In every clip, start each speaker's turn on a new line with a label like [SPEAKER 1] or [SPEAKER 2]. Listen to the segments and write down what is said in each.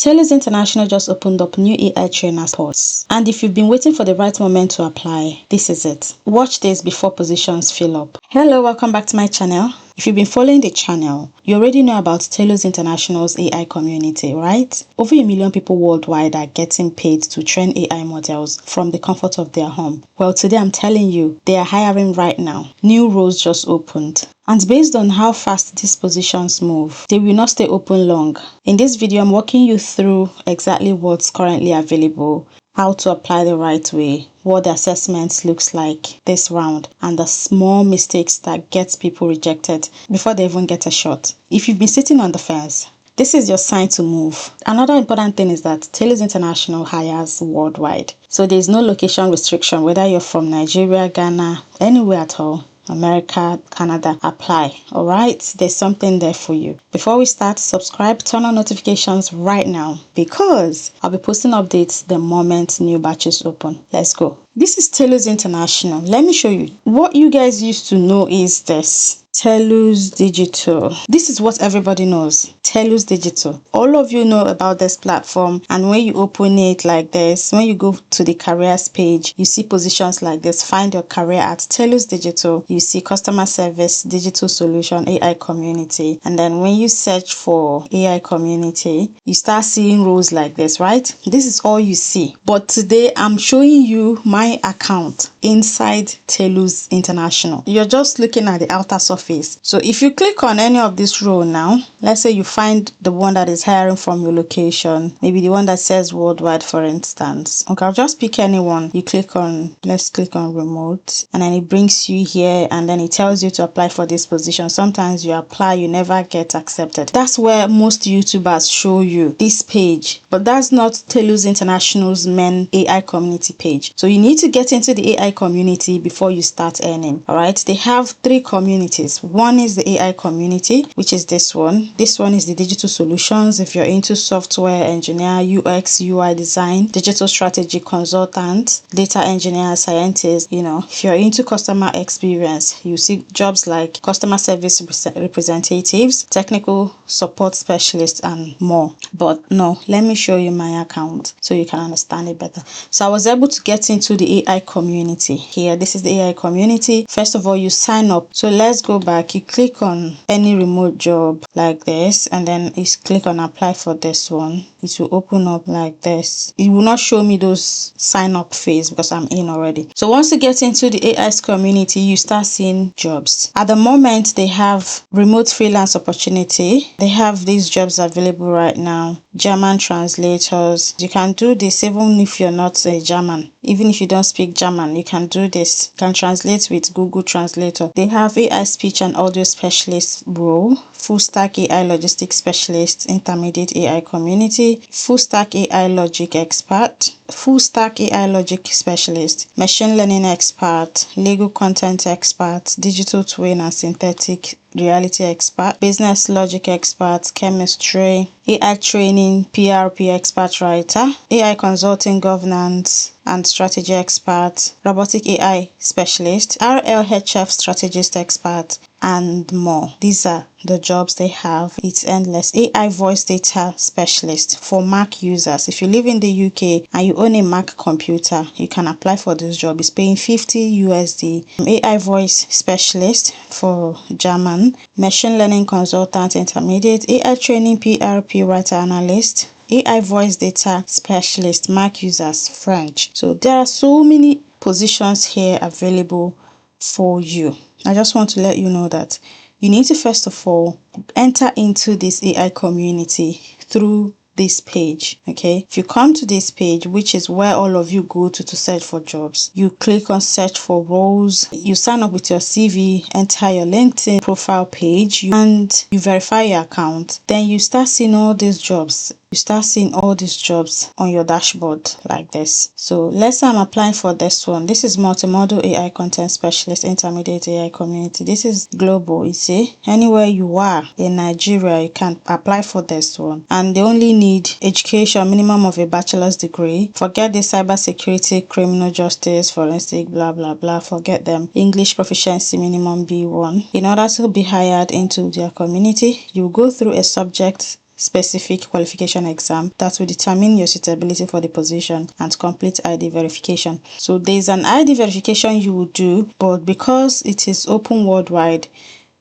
[SPEAKER 1] TELUS International just opened up new AI trainer spots. And if you've been waiting for the right moment to apply, this is it. Watch this before positions fill up. Hello, welcome back to my channel. If you've been following the channel, you already know about TELUS International's AI community, right? Over 1 million people worldwide are getting paid to train AI models from the comfort of their home. Well, today I'm telling you, they are hiring right now. New roles just opened. And based on how fast these positions move, they will not stay open long. In this video, I'm walking you through exactly what's currently available, how to apply the right way, what the assessment looks like this round, and the small mistakes that get people rejected before they even get a shot. If you've been sitting on the fence, this is your sign to move. Another important thing is that TELUS International hires worldwide. So there's no location restriction, whether you're from Nigeria, Ghana, anywhere at all. America, Canada, apply. All right, there's something there for you. Before we start, subscribe, turn on notifications right now because I'll be posting updates the moment new batches open. Let's go. This is TELUS International. Let me show you. What you guys used to know is this. TELUS Digital. This is what everybody knows. TELUS Digital. All of you know about this platform, and when you open it like this, when you go to the careers page, you see positions like this. Find your career at TELUS Digital. You see customer service, digital solution, AI community. And then when you search for AI community, you start seeing roles like this, right? This is all you see. But today I'm showing you my account inside TELUS International. You're just looking at the outer surface. So if you click on any of this role now, let's say you find the one that is hiring from your location, maybe the one that says worldwide, for instance. Okay, I'll just pick anyone. You click on, let's click on remote, and then it brings you here, and then it tells you to apply for this position. Sometimes you apply, you never get accepted. That's where most YouTubers show you this page, but that's not TELUS International's main AI community page. So you need to get into the AI community before you start earning. All right, they have 3 communities. One is the AI community, which is this one. This one is the digital solutions. If you're into software engineer, UX, UI design, digital strategy consultant, data engineer, scientist, if you're into customer experience, you see jobs like customer service representatives, technical support specialists, and more. But no, let me show you my account so you can understand it better. So I was able to get into the AI community here. This is the AI community. First of all, you sign up. So let's go back. You click on any remote job like this, and then you click on apply for this one. It will open up like this. It will not show me those sign up phase because I'm in already. So once you get into the AI's community, you start seeing jobs. At the moment, they have remote freelance opportunity. They have these jobs available right now. German translators. You can do this even if you're not a German. Even if you don't speak German, you can do this. You can translate with Google Translator. They have AI speech and audio specialist role, full stack AI logistics specialist, intermediate AI community, full stack AI logic expert, full stack AI logic specialist, machine learning expert, legal content expert, digital twin and synthetic reality expert, business logic expert, chemistry, AI training, PRP expert writer, AI consulting governance and strategy expert, robotic AI specialist, RLHF strategist expert, and more. These are the jobs they have. It's endless. AI voice data specialist for Mac users. If you live in the UK and you own a Mac computer, you can apply for this job. It's paying 50 USD. AI voice specialist for German, machine learning consultant intermediate, AI training PRP writer analyst, AI voice data specialist, Mac users, French. So there are so many positions here available for you. I just want to let you know that you need to first of all enter into this AI community through this page. Okay, if you come to this page, which is where all of you go to search for jobs, you click on search for roles, you sign up with your CV, enter your LinkedIn profile page, and you verify your account. Then you start seeing all these jobs. You start seeing all these jobs on your dashboard like this. So let's say I'm applying for this one. This is multimodal AI content specialist, intermediate AI community. This is global. You see, anywhere you are in Nigeria, you can apply for this one. And they only need education, minimum of a bachelor's degree. Forget the cybersecurity, criminal justice, forensic, blah, blah, blah. Forget them. English proficiency, minimum B1. In order to be hired into their community, you go through a subject specific qualification exam that will determine your suitability for the position, and complete ID verification. So there's an ID verification you will do, but because it is open worldwide,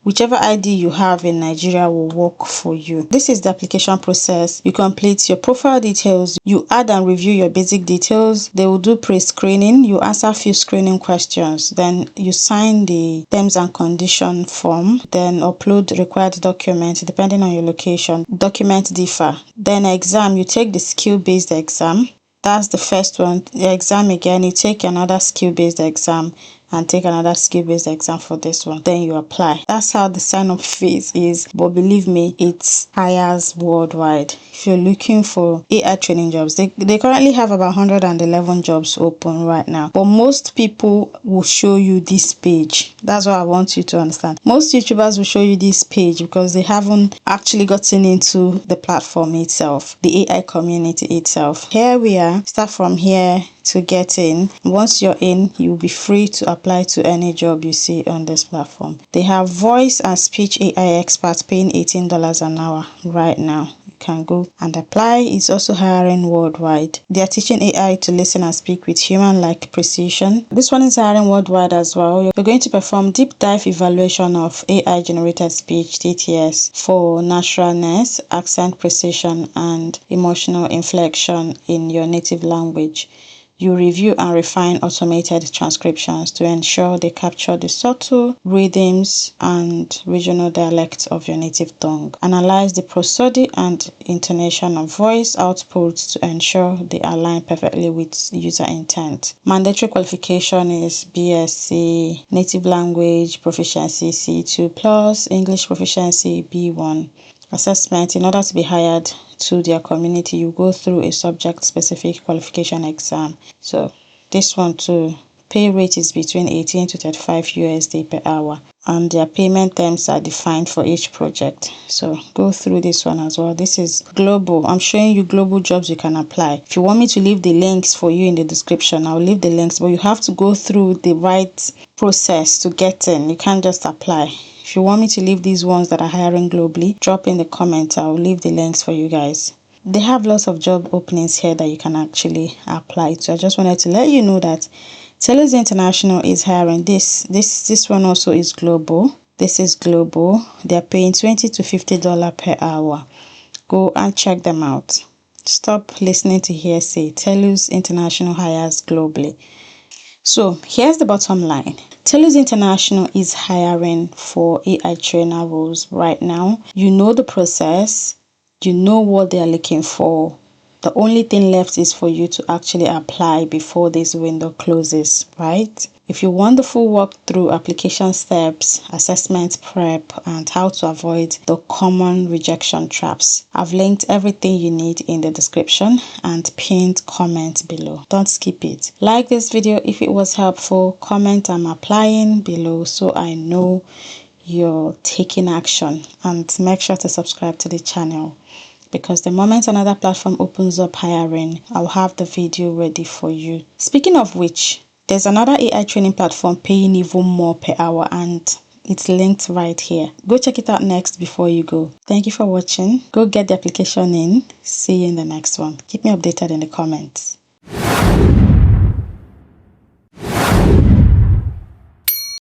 [SPEAKER 1] whichever ID you have in Nigeria will work for you. This is the application process. You complete your profile details, you add and review your basic details. They will do pre-screening, you answer a few screening questions, then you sign the terms and condition form, then upload required documents depending on your location. Documents differ. Then exam, you take the skill-based exam. That's the first one. The exam again, you take another skill-based exam and take another skill-based exam for this one. Then you apply. That's how the sign-up phase is. But believe me, it hires worldwide. If you're looking for AI training jobs, they currently have about 111 jobs open right now. But most people will show you this page. That's what I want you to understand. Most YouTubers will show you this page because they haven't actually gotten into the platform itself, the AI community itself. Here we are. Start from here to get in. Once you're in, you'll be free to apply to any job you see on this platform. They have voice and speech AI experts paying $18 an hour right now. You can go and apply. It's also hiring worldwide. They are teaching AI to listen and speak with human-like precision. This one is hiring worldwide as well. You're going to perform deep dive evaluation of AI generated speech (TTS) for naturalness, accent precision, and emotional inflection in your native language. You review and refine automated transcriptions to ensure they capture the subtle rhythms and regional dialects of your native tongue. Analyze the prosody and intonation of voice outputs to ensure they align perfectly with user intent. Mandatory qualification is BSc, native language proficiency C2+, English proficiency B1. Assessment: in order to be hired to their community, you go through a subject-specific qualification exam. So this one too, pay rate is between 18 to 35 USD per hour, and their payment terms are defined for each project. So go through this one as well. This is global. I'm showing you global jobs you can apply. If you want me to leave the links for you in the description, I'll leave the links, but you have to go through the right process to get in. You can't just apply. If you want me to leave these ones that are hiring globally, drop in the comments. I'll leave the links for you guys. They have lots of job openings here that you can actually apply to. I just wanted to let you know that TELUS International is hiring. This one also is global. This is global. They're paying $20 to $50 per hour. Go and check them out. Stop listening to hearsay. TELUS International hires globally. So here's the bottom line. TELUS International is hiring for AI trainer roles right now. You know the process. You know what they are looking for. The only thing left is for you to actually apply before this window closes, right? If you want the full walkthrough, application steps, assessment prep, and how to avoid the common rejection traps, I've linked everything you need in the description and pinned comment below. Don't skip it. Like this video if it was helpful. Comment "I'm applying" below so I know you're taking action, and make sure to subscribe to the channel, because the moment another platform opens up hiring, I'll have the video ready for you. Speaking of which, there's another AI training platform paying even more per hour, and it's linked right here. Go check it out next before you go. Thank you for watching. Go get the application in. See you in the next one. Keep me updated in the comments.